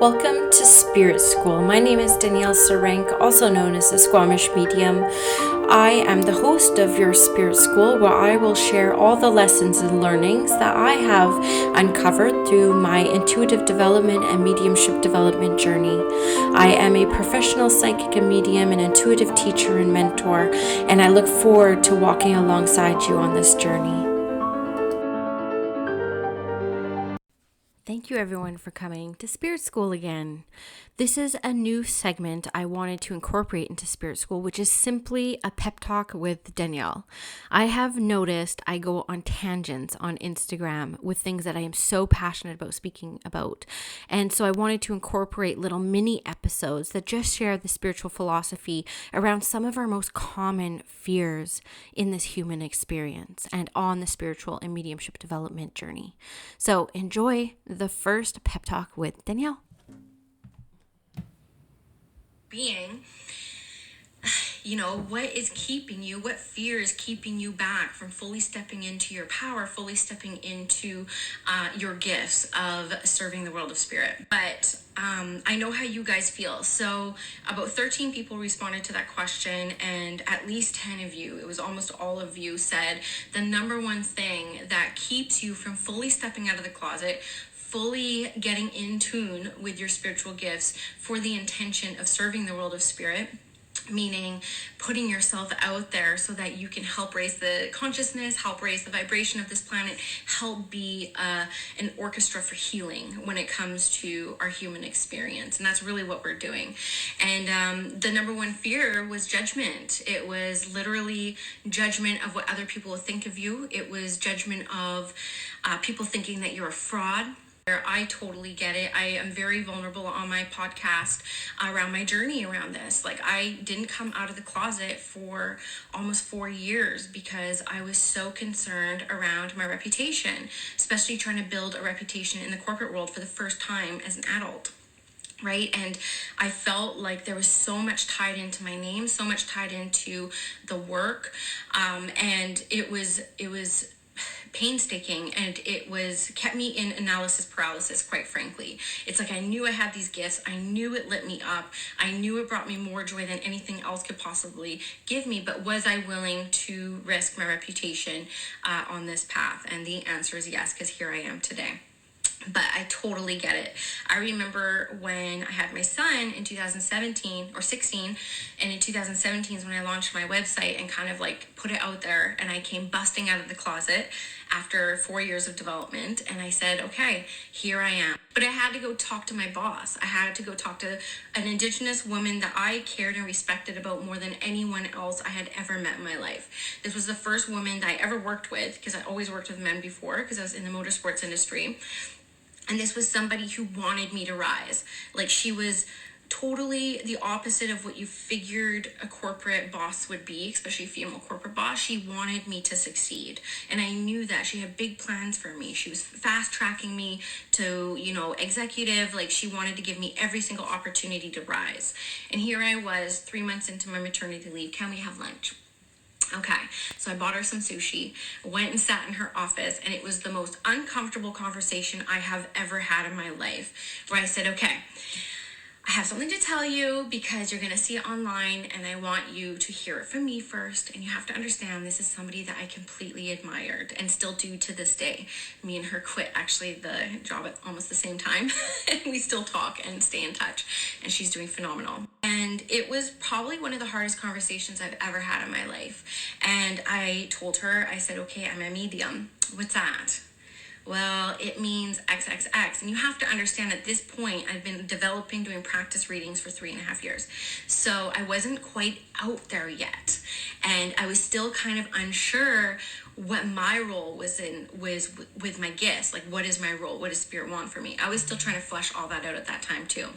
Welcome to Spirit School. My name is Danielle Sarank, also known as the Squamish Medium. I am the host of your Spirit School, where I will share all the lessons and learnings that I have uncovered through my intuitive development and mediumship development journey. I am a professional psychic and medium, an intuitive teacher and mentor, and I look forward to walking alongside you on this journey. Thank you everyone for coming to Spirit School again. This is a new segment I wanted to incorporate into Spirit School, which is simply a pep talk with Danielle. I have noticed I go on tangents on Instagram with things that I am so passionate about speaking about. And so I wanted to incorporate little mini episodes that just share the spiritual philosophy around some of our most common fears in this human experience and on the spiritual and mediumship development journey. So enjoy the first pep talk with Danielle. Being, what is keeping you, what fear is keeping you back from fully stepping into your power, fully stepping into your gifts of serving the world of spirit. But I know how you guys feel. So about 13 people responded to that question, and at least 10 of you, it was almost all of you, said the number one thing that keeps you from fully stepping out of the closet, fully getting in tune with your spiritual gifts for the intention of serving the world of spirit, meaning putting yourself out there so that you can help raise the consciousness, help raise the vibration of this planet, help be an orchestra for healing when it comes to our human experience. And that's really what we're doing. And the number one fear was judgment. It was literally judgment of what other people will think of you. It was judgment of people thinking that you're a fraud. I totally get it. I am very vulnerable on my podcast around my journey around this. Like, I didn't come out of the closet for almost 4 years because I was so concerned around my reputation, especially trying to build a reputation in the corporate world for the first time as an adult. Right. And I felt like there was so much tied into my name, so much tied into the work. And it was painstaking, and it kept me in analysis paralysis, quite frankly. It's like I knew I had these gifts. I knew it lit me up. I knew it brought me more joy than anything else could possibly give me. But was I willing to risk my reputation on this path? And the answer is yes, because here I am today. But I totally get it. I remember when I had my son in 2017 or 16, and in 2017 is when I launched my website and kind of like put it out there, and I came busting out of the closet after 4 years of development, and I said, okay, here I am. But I had to go talk to my boss. I had to go talk to an Indigenous woman that I cared and respected about more than anyone else I had ever met in my life. This was the first woman that I ever worked with, because I always worked with men before because I was in the motorsports industry. And this was somebody who wanted me to rise. Like, she was totally the opposite of what you figured a corporate boss would be, especially a female corporate boss. She wanted me to succeed. And I knew that. She had big plans for me. She was fast tracking me to, executive. Like, she wanted to give me every single opportunity to rise. And here I was 3 months into my maternity leave. Can we have lunch? Okay, so I bought her some sushi, went and sat in her office, and it was the most uncomfortable conversation I have ever had in my life, where I said, okay, I have something to tell you because you're going to see it online, and I want you to hear it from me first. And you have to understand, this is somebody that I completely admired and still do to this day. Me and her quit actually the job at almost the same time. And we still talk and stay in touch, and she's doing phenomenal. And it was probably one of the hardest conversations I've ever had in my life. And I told her, I said, okay, I'm a medium. What's that? Well, it means XXX. And you have to understand, at this point, I've been doing practice readings for 3.5 years. So I wasn't quite out there yet. And I was still kind of unsure what my role was with my gifts. Like, what is my role? What does Spirit want for me? I was still trying to flesh all that out at that time too.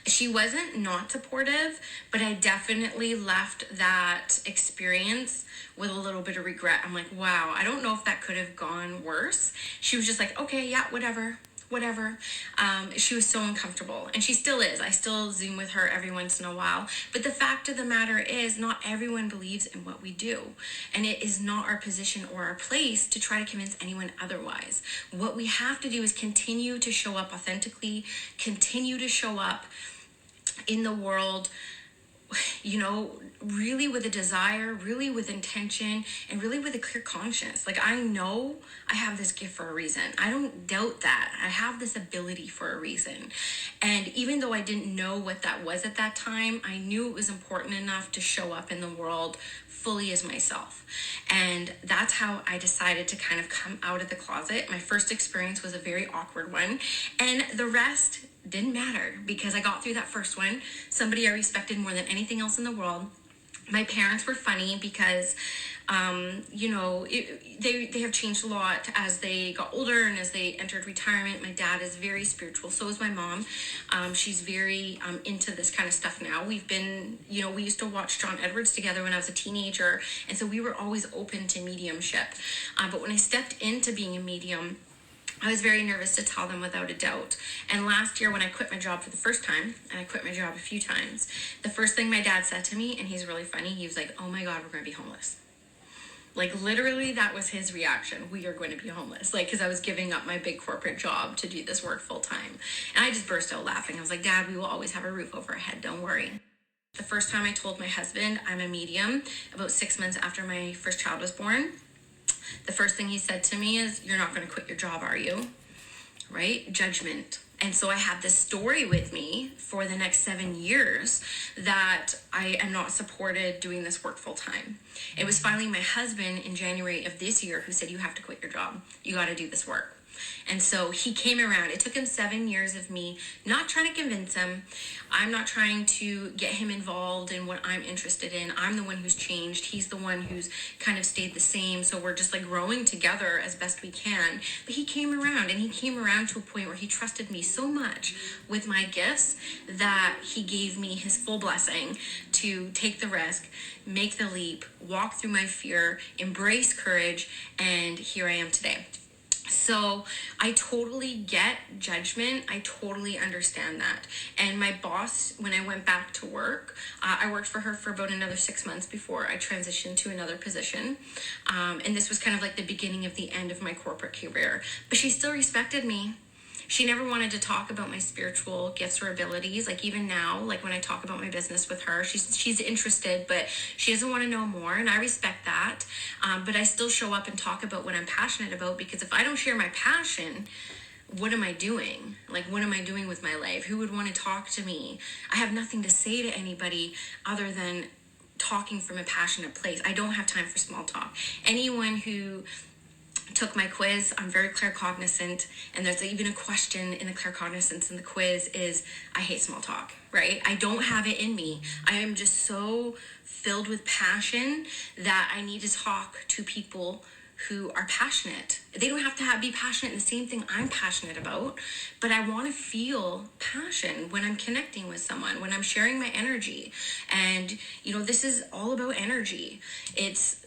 She wasn't not supportive, but I definitely left that experience with a little bit of regret. I'm like, wow, I don't know if that could have gone worse. She was just like, okay, yeah, whatever. whatever. She was so uncomfortable, and she still is. I still Zoom with her every once in a while. But the fact of the matter is, not everyone believes in what we do, and it is not our position or our place to try to convince anyone otherwise. What we have to do is continue to show up authentically, continue to show up in the world, really with a desire, really with intention, and really with a clear conscience. Like, I know I have this gift for a reason. I don't doubt that. I have this ability for a reason. And even though I didn't know what that was at that time, I knew it was important enough to show up in the world fully as myself. And that's how I decided to kind of come out of the closet. My first experience was a very awkward one, and the rest didn't matter because I got through that first one. Somebody I respected more than anything else in the world. My parents were funny because, they have changed a lot as they got older and as they entered retirement. My dad is very spiritual. So is my mom. She's very into this kind of stuff now. We've been, we used to watch John Edwards together when I was a teenager. And so we were always open to mediumship. But when I stepped into being a medium, I was very nervous to tell them without a doubt. And last year when I quit my job for the first time, and I quit my job a few times, the first thing my dad said to me, and he's really funny, he was like, "Oh my God, we're going to be homeless." Like, literally, that was his reaction. We are going to be homeless. Like, because I was giving up my big corporate job to do this work full time. And I just burst out laughing. I was like, "Dad, we will always have a roof over our head. Don't worry." The first time I told my husband I'm a medium, about 6 months after my first child was born, the first thing he said to me is, "You're not going to quit your job, are you?" Right? Judgment. And so I had this story with me for the next 7 years that I am not supported doing this work full time. It was finally my husband in January of this year who said, "You have to quit your job. You got to do this work." And so he came around. It took him 7 years of me not trying to convince him. I'm not trying to get him involved in what I'm interested in. I'm the one who's changed. He's the one who's kind of stayed the same. So we're just like growing together as best we can. But he came around, and he came around to a point where he trusted me so much with my gifts that he gave me his full blessing to take the risk, make the leap, walk through my fear, embrace courage, and here I am today. So I totally get judgment. I totally understand that. And my boss, when I went back to work, I worked for her for about another 6 months before I transitioned to another position. And this was kind of like the beginning of the end of my corporate career. But she still respected me. She never wanted to talk about my spiritual gifts or abilities. Like, even now, like when I talk about my business with her, she's interested, but she doesn't want to know more, and I respect that. But I still show up and talk about what I'm passionate about, because if I don't share my passion, what am I doing? Like, what am I doing with my life? Who would want to talk to me? I have nothing to say to anybody other than talking from a passionate place. I don't have time for small talk. Anyone who took my quiz, I'm very claircognizant, and there's even a question in the claircognizance in the quiz is, I hate small talk, right? I don't have it in me. I am just so filled with passion that I need to talk to people who are passionate. They don't have to be passionate in the same thing I'm passionate about, but I want to feel passion when I'm connecting with someone, when I'm sharing my energy. And, this is all about energy. It's,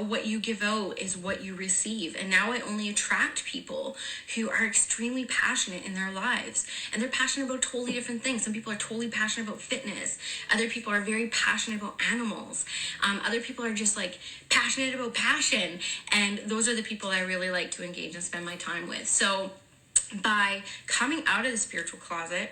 what you give out is what you receive. And now I only attract people who are extremely passionate in their lives. And they're passionate about totally different things. Some people are totally passionate about fitness. Other people are very passionate about animals. Other people are just like passionate about passion. And those are the people I really like to engage and spend my time with. So by coming out of the spiritual closet,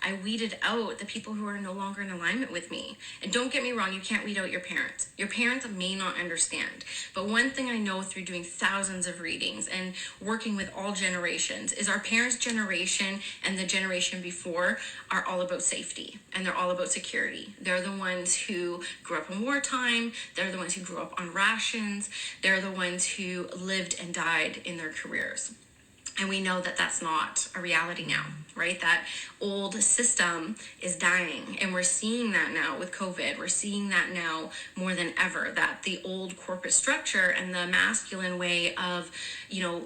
I weeded out the people who are no longer in alignment with me. And don't get me wrong, you can't weed out your parents. Your parents may not understand. But one thing I know through doing thousands of readings and working with all generations is our parents' generation and the generation before are all about safety, and they're all about security. They're the ones who grew up in wartime. They're the ones who grew up on rations. They're the ones who lived and died in their careers. And we know that that's not a reality now, right? That old system is dying. And we're seeing that now with COVID. We're seeing that now more than ever, that the old corporate structure and the masculine way of,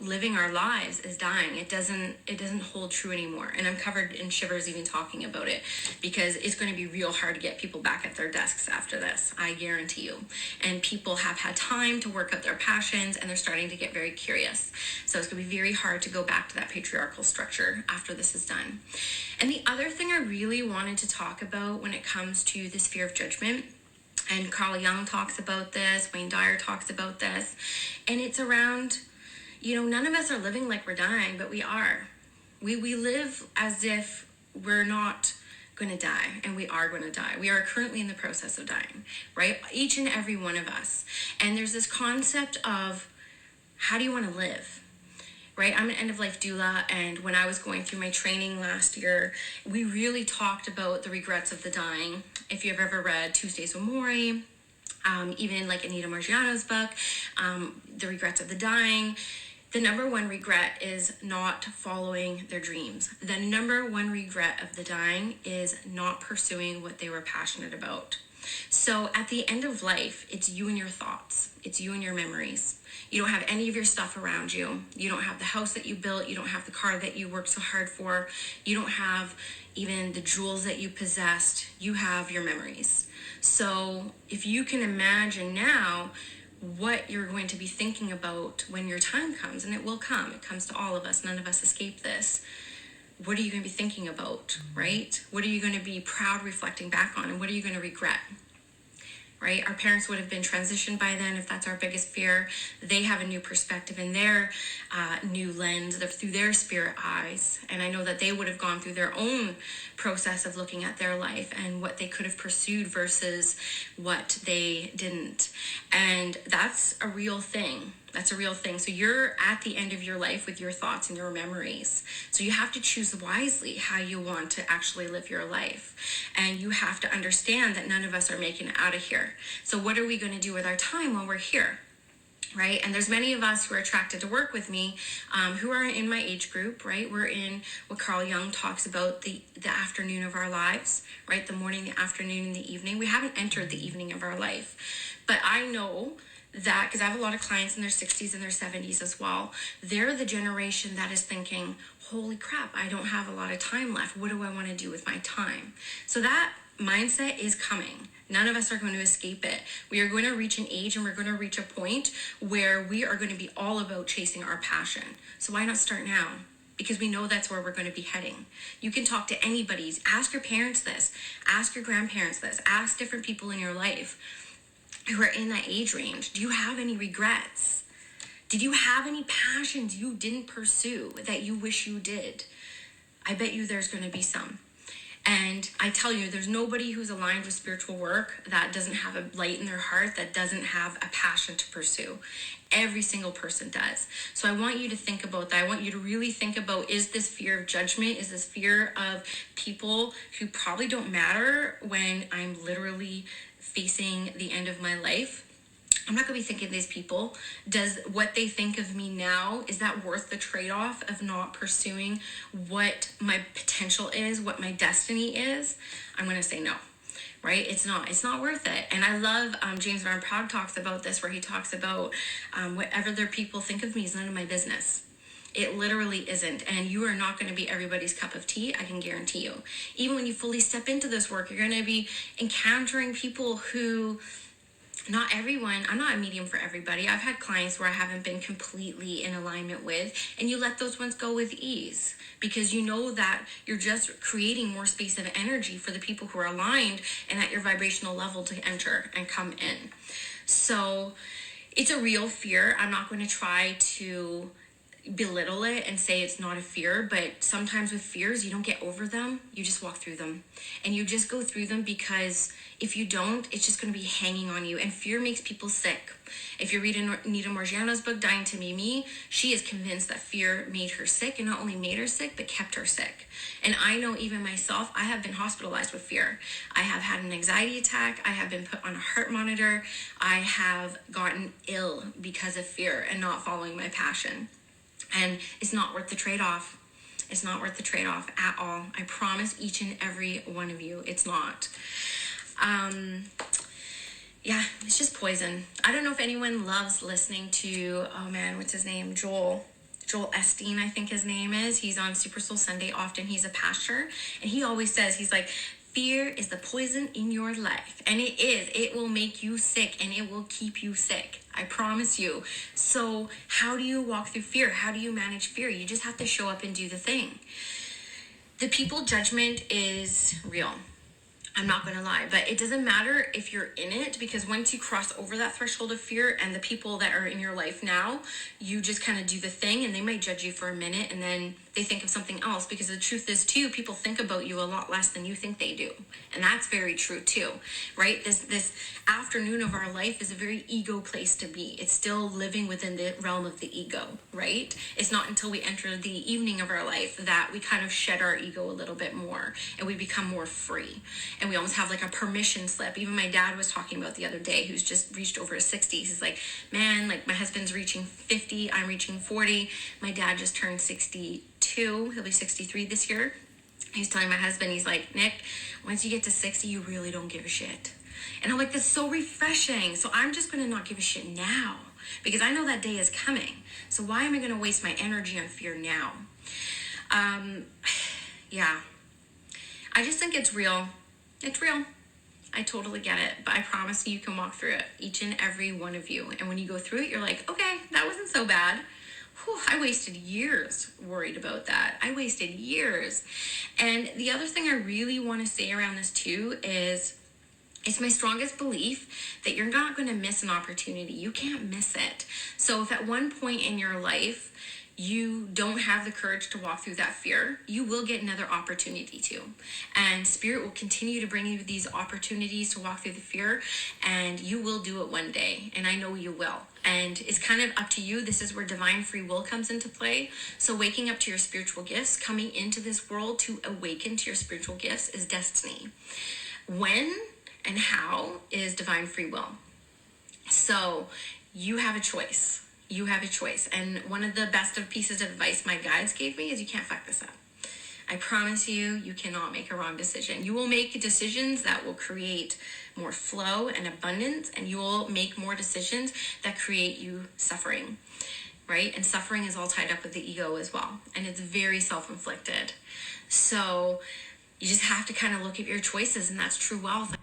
living our lives is dying. It doesn't hold true anymore. And I'm covered in shivers even talking about it, because it's going to be real hard to get people back at their desks after this. I guarantee you. And people have had time to work out their passions, and they're starting to get very curious. So it's going to be very hard to go go back to that patriarchal structure after this is done. And the other thing I really wanted to talk about when it comes to this fear of judgment, and Carl Jung talks about this, Wayne Dyer talks about this, and it's around, none of us are living like we're dying, but we are. We live as if we're not going to die, and we are going to die. We are currently in the process of dying, right? Each and every one of us. And there's this concept of, how do you want to live? Right? I'm an end-of-life doula, and when I was going through my training last year, we really talked about the regrets of the dying. If you've ever read Tuesdays with Morrie, even like Anita Margiano's book, The Regrets of the Dying, the number one regret is not following their dreams. The number one regret of the dying is not pursuing what they were passionate about. So at the end of life, it's you and your thoughts. It's you and your memories. You don't have any of your stuff around you. You don't have the house that you built. You don't have the car that you worked so hard for. You don't have even the jewels that you possessed. You have your memories. So if you can imagine now what you're going to be thinking about when your time comes, and it will come. It comes to all of us. None of us escape this. What are you going to be thinking about, right? What are you going to be proud reflecting back on, and what are you going to regret? Right? Our parents would have been transitioned by then, if that's our biggest fear. They have a new perspective in their new lens, through their spirit eyes. And I know that they would have gone through their own process of looking at their life and what they could have pursued versus what they didn't. And that's a real thing. That's a real thing. So you're at the end of your life with your thoughts and your memories. So you have to choose wisely how you want to actually live your life. And you have to understand that none of us are making it out of here. So what are we going to do with our time while we're here? Right? And there's many of us who are attracted to work with me, who are in my age group, right? We're in what Carl Jung talks about, the afternoon of our lives, right? The morning, the afternoon, and the evening. We haven't entered the evening of our life. But I know that, because I have a lot of clients in their 60s and their 70s as well, they're the generation that is thinking, holy crap, I don't have a lot of time left. What do I want to do with my time? So that mindset is coming. None of us are going to escape it. We are going to reach an age, and we're going to reach a point where we are going to be all about chasing our passion. So why not start now? Because we know that's where we're going to be heading. You can talk to anybody. Ask your parents this. Ask your grandparents this. Ask different people in your life who are in that age range. Do you have any regrets? Did you have any passions you didn't pursue that you wish you did? I bet you there's going to be some. And I tell you, there's nobody who's aligned with spiritual work that doesn't have a light in their heart, that doesn't have a passion to pursue. Every single person does. So I want you to think about that. I want you to really think about, is this fear of judgment? Is this fear of people who probably don't matter when I'm literally facing the end of my life? I'm not going to be thinking of these people. Does what they think of me now, is that worth the trade-off of not pursuing what my potential is, what my destiny is? I'm going to say no, right? It's not worth it. And I love, James Van Praagh talks about this, where he talks about whatever their people think of me is none of my business. It literally isn't. And you are not going to be everybody's cup of tea, I can guarantee you. Even when you fully step into this work, you're going to be encountering people who, not everyone, I'm not a medium for everybody. I've had clients where I haven't been completely in alignment with, and you let those ones go with ease, because you know that you're just creating more space of energy for the people who are aligned and at your vibrational level to enter and come in. So it's a real fear. I'm not going to try to belittle it and say it's not a fear, but sometimes with fears, you don't get over them, you just walk through them. And you just go through them, because if you don't, it's just going to be hanging on you. And fear makes people sick. If you read Anita Margiano's book, Dying to Be Me, she is convinced that fear made her sick, and not only made her sick, but kept her sick. And I know even myself, I have been hospitalized with fear. I have had an anxiety attack. I have been put on a heart monitor. I have gotten ill because of fear and not following my passion. And it's not worth the trade-off. It's not worth the trade-off at all. I promise each and every one of you, it's not. Yeah, it's just poison. I don't know if anyone loves listening to, oh man, what's his name? Joel Osteen, I think his name is. He's on Super Soul Sunday often. He's a pastor. And he always says, he's like, fear is the poison in your life. And it is. It will make you sick, and it will keep you sick. I promise you. So how do you walk through fear? How do you manage fear? You just have to show up and do the thing. The people judgment is real. I'm not going to lie, but it doesn't matter if you're in it, because once you cross over that threshold of fear, and the people that are in your life now, you just kind of do the thing, and they might judge you for a minute and then they think of something else, because the truth is too, people think about you a lot less than you think they do. And that's very true too, right? This afternoon of our life is a very ego place to be. It's still living within the realm of the ego, right? It's not until we enter the evening of our life that we kind of shed our ego a little bit more and we become more free. And we almost have like a permission slip. Even my dad was talking about the other day, who's just reached over his 60s. He's like, man, like my husband's reaching 50, I'm reaching 40. My dad just turned 62. He'll be 63 this year. He's telling my husband, he's like, Nick, once you get to 60, you really don't give a shit. And I'm like, that's so refreshing. So I'm just going to not give a shit now, because I know that day is coming. So why am I going to waste my energy on fear now? Yeah. I just think it's real. It's real. I totally get it, but I promise you can walk through it, each and every one of you. And when you go through it, you're like, okay, that wasn't so bad. Whew, I wasted years worried about that. I wasted years. And the other thing I really want to say around this too is, it's my strongest belief that you're not going to miss an opportunity. You can't miss it. So if at one point in your life you don't have the courage to walk through that fear, you will get another opportunity to. And Spirit will continue to bring you these opportunities to walk through the fear, and you will do it one day. And I know you will. And it's kind of up to you. This is where divine free will comes into play. So waking up to your spiritual gifts, coming into this world to awaken to your spiritual gifts, is destiny. When and how is divine free will. So you have a choice. You have a choice. And one of the best of pieces of advice my guides gave me is, you can't fuck this up. I promise you, you cannot make a wrong decision. You will make decisions that will create more flow and abundance, and you will make more decisions that create you suffering, right? And suffering is all tied up with the ego as well. And it's very self-inflicted. So you just have to kind of look at your choices, and that's true wealth.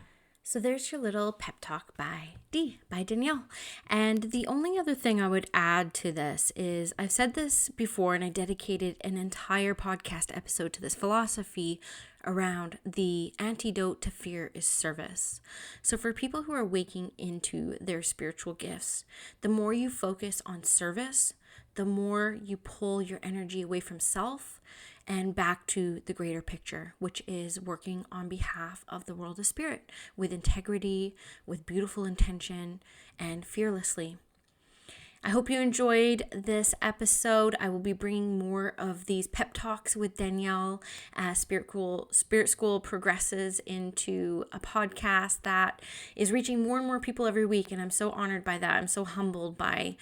So there's your little pep talk by Danielle. And the only other thing I would add to this is, I've said this before and I dedicated an entire podcast episode to this philosophy around the antidote to fear is service. So for people who are waking into their spiritual gifts, the more you focus on service, the more you pull your energy away from self and back to the greater picture, which is working on behalf of the world of spirit with integrity, with beautiful intention, and fearlessly. I hope you enjoyed this episode. I will be bringing more of these pep talks with Danielle as Spirit School progresses into a podcast that is reaching more and more people every week. And I'm so honored by that. I'm so humbled by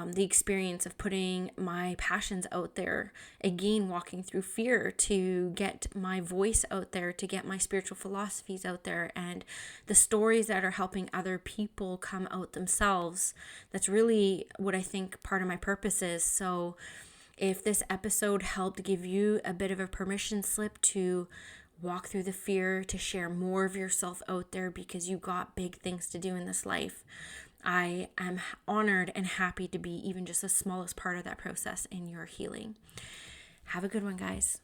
the experience of putting my passions out there, again, walking through fear to get my voice out there, to get my spiritual philosophies out there, and the stories that are helping other people come out themselves. That's really what I think part of my purpose is. So if this episode helped give you a bit of a permission slip to walk through the fear, to share more of yourself out there because you got big things to do in this life, I am honored and happy to be even just the smallest part of that process in your healing. Have a good one, guys.